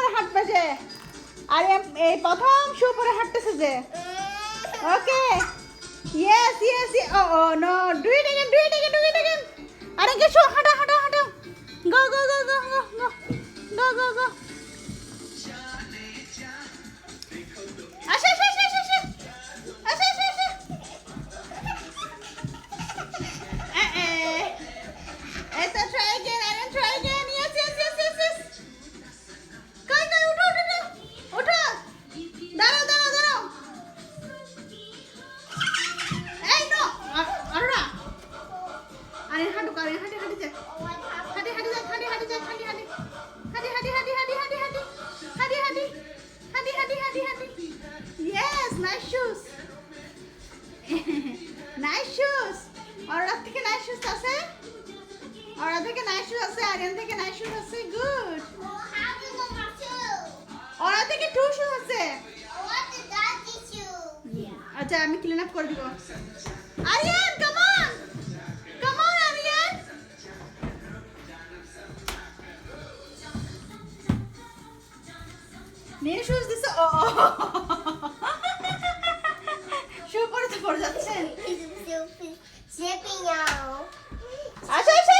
পরে হাঁটবে যে আর এই প্রথম শু পরে হাঁটতেছে যে okay yes yes oh oh no do it again আরে কে শু হাঁটো গো আসে Let's try again. I will try again. Yes. Kai, উঠো. দাঁড়াও. এই নো. আরোরা. আরে হাঁটু যা. হাঁটি যা. Yes, nice shoes. Nice shoes. Arora থেকে nice shoes আছে? ওরা থেকে নাইস শুজ আছে আরিয়ান থেকে নাইস শুজ আছে গুড ওরা থেকে টু শুজ আছে আচ্ছা আমি ক্লিন আপ করে দিব Aryan come on Aryan new shoes দিছে ও শু পরে তো পড়ে যাচ্ছে আচ্ছা